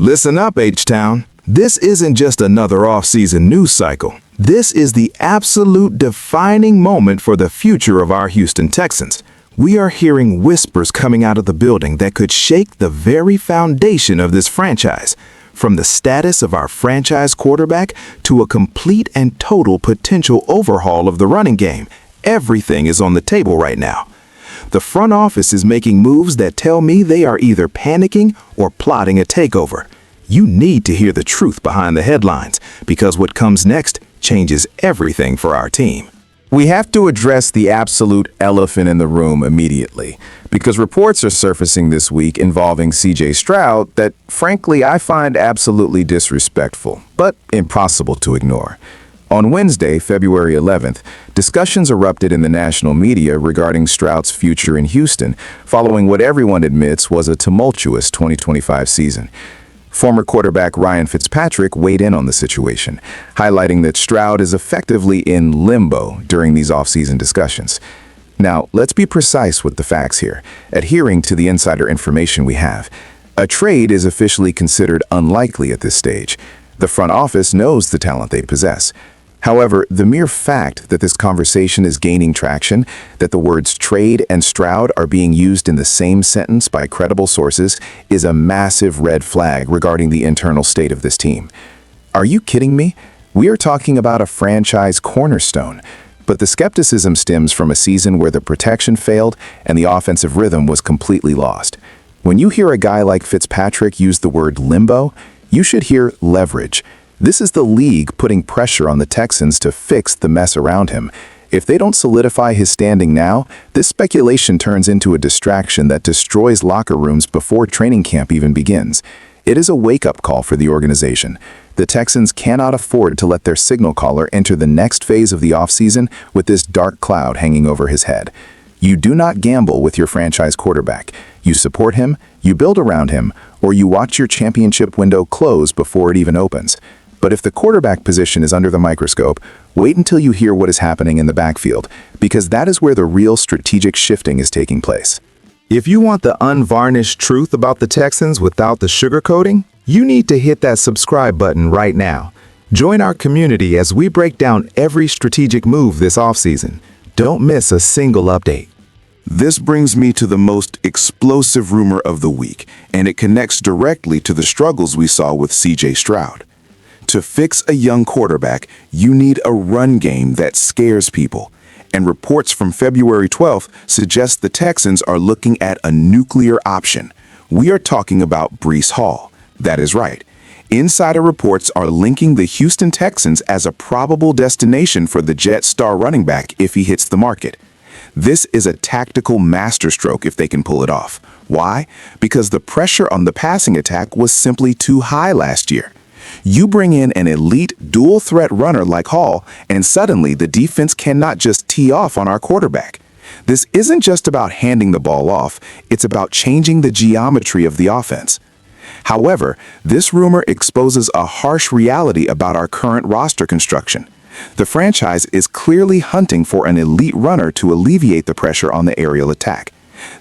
Listen up, H-Town. This isn't just another off-season news cycle. This is the absolute defining moment for the future of our Houston Texans. We are hearing whispers coming out of the building that could shake the very foundation of this franchise. From the status of our franchise quarterback to a complete and total potential overhaul of the running game, everything is on the table right now. The front office is making moves that tell me they are either panicking or plotting a takeover. You need to hear the truth behind the headlines, because what comes next changes everything for our team. We have to address the absolute elephant in the room immediately, because reports are surfacing this week involving C.J. Stroud that, frankly, I find absolutely disrespectful, but impossible to ignore. On Wednesday, February 11th, discussions erupted in the national media regarding Stroud's future in Houston, following what everyone admits was a tumultuous 2025 season. Former quarterback Ryan Fitzpatrick weighed in on the situation, highlighting that Stroud is effectively in limbo during these off-season discussions. Now, let's be precise with the facts here, adhering to the insider information we have. A trade is officially considered unlikely at this stage. The front office knows the talent they possess. However, the mere fact that this conversation is gaining traction, that the words trade and Stroud are being used in the same sentence by credible sources, is a massive red flag regarding the internal state of this team. Are you kidding me? We are talking about a franchise cornerstone. But the skepticism stems from a season where the protection failed and the offensive rhythm was completely lost. When you hear a guy like Fitzpatrick use the word limbo, you should hear leverage. This is the league putting pressure on the Texans to fix the mess around him. If they don't solidify his standing now, this speculation turns into a distraction that destroys locker rooms before training camp even begins. It is a wake-up call for the organization. The Texans cannot afford to let their signal caller enter the next phase of the offseason with this dark cloud hanging over his head. You do not gamble with your franchise quarterback. You support him, you build around him, or you watch your championship window close before it even opens. But if the quarterback position is under the microscope, wait until you hear what is happening in the backfield, because that is where the real strategic shifting is taking place. If you want the unvarnished truth about the Texans without the sugarcoating, you need to hit that subscribe button right now. Join our community as we break down every strategic move this offseason. Don't miss a single update. This brings me to the most explosive rumor of the week, and it connects directly to the struggles we saw with C.J. Stroud. To fix a young quarterback, you need a run game that scares people. And reports from February 12th suggest the Texans are looking at a nuclear option. We are talking about Breece Hall. That is right. Insider reports are linking the Houston Texans as a probable destination for the Jet star running back if he hits the market. This is a tactical masterstroke if they can pull it off. Why? Because the pressure on the passing attack was simply too high last year. You bring in an elite dual-threat runner like Hall, and suddenly the defense cannot just tee off on our quarterback. This isn't just about handing the ball off, it's about changing the geometry of the offense. However, this rumor exposes a harsh reality about our current roster construction. The franchise is clearly hunting for an elite runner to alleviate the pressure on the aerial attack.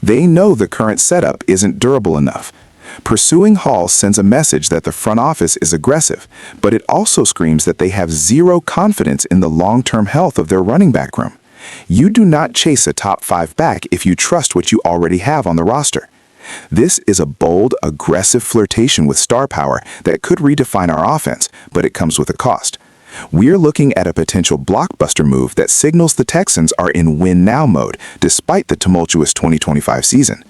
They know the current setup isn't durable enough. Pursuing Hall sends a message that the front office is aggressive, but it also screams that they have zero confidence in the long-term health of their running back room. You do not chase a top 5 back if you trust what you already have on the roster. This is a bold, aggressive flirtation with star power that could redefine our offense, but it comes with a cost. We're looking at a potential blockbuster move that signals the Texans are in win-now mode, despite the tumultuous 2025 season.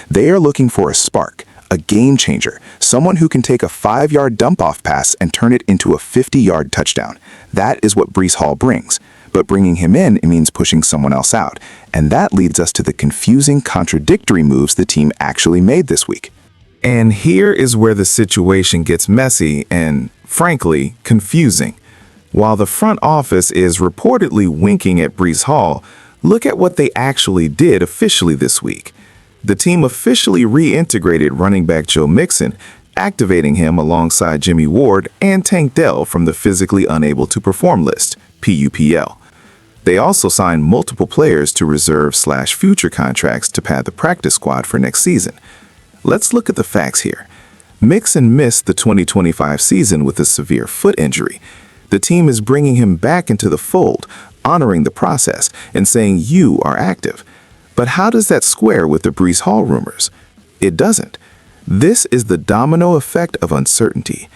They are looking for a spark, a game changer, someone who can take a 5-yard dump-off pass and turn it into a 50-yard touchdown. That is what Breece Hall brings. But bringing him in means pushing someone else out. And that leads us to the confusing, contradictory moves the team actually made this week. And here is where the situation gets messy and, frankly, confusing. While the front office is reportedly winking at Breece Hall, look at what they actually did officially this week. The team officially reintegrated running back Joe Mixon, activating him alongside Jimmy Ward and Tank Dell from the physically unable to perform list, PUPL. They also signed multiple players to reserve/future contracts to pad the practice squad for next season. Let's look at the facts here. Mixon missed the 2025 season with a severe foot injury. The team is bringing him back into the fold, honoring the process and saying you are active. But how does that square with the Breece Hall rumors? It doesn't. This is the domino effect of uncertainty.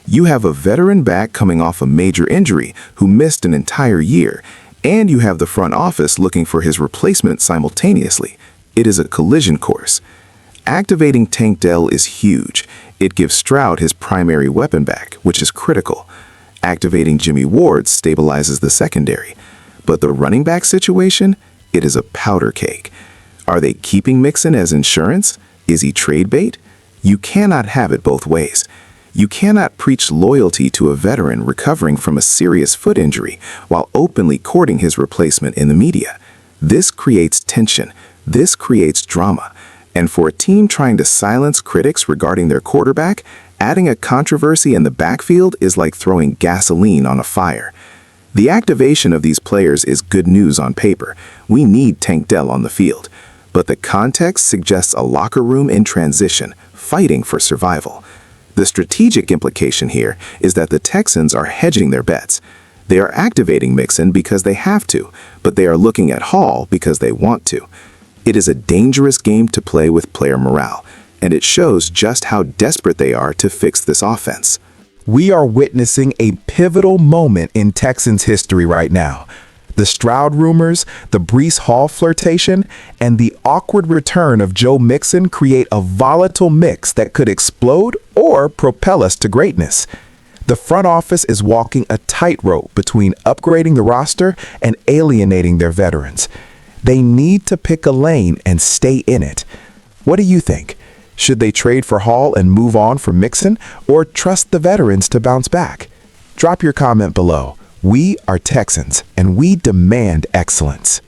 You have a veteran back coming off a major injury who missed an entire year, and you have the front office looking for his replacement simultaneously. It is a collision course. Activating Tank Dell is huge. It gives Stroud his primary weapon back, which is critical. Activating Jimmy Ward stabilizes the secondary. But the running back situation? It is a powder keg. Are they keeping Mixon as insurance? Is he trade bait? You cannot have it both ways. You cannot preach loyalty to a veteran recovering from a serious foot injury while openly courting his replacement in the media. This creates tension. This creates drama. And for a team trying to silence critics regarding their quarterback, adding a controversy in the backfield is like throwing gasoline on a fire. The activation of these players is good news on paper. We need Tank Dell on the field. But the context suggests a locker room in transition, fighting for survival. The strategic implication here is that the Texans are hedging their bets. They are activating Mixon because they have to, but they are looking at Hall because they want to. It is a dangerous game to play with player morale, and it shows just how desperate they are to fix this offense. We are witnessing a pivotal moment in Texans history right now. The Stroud rumors, the Breece Hall flirtation, and the awkward return of Joe Mixon create a volatile mix that could explode or propel us to greatness. The front office is walking a tightrope between upgrading the roster and alienating their veterans. They need to pick a lane and stay in it. What do you think? Should they trade for Hall and move on from Mixon, or trust the veterans to bounce back? Drop your comment below. We are Texans, and we demand excellence.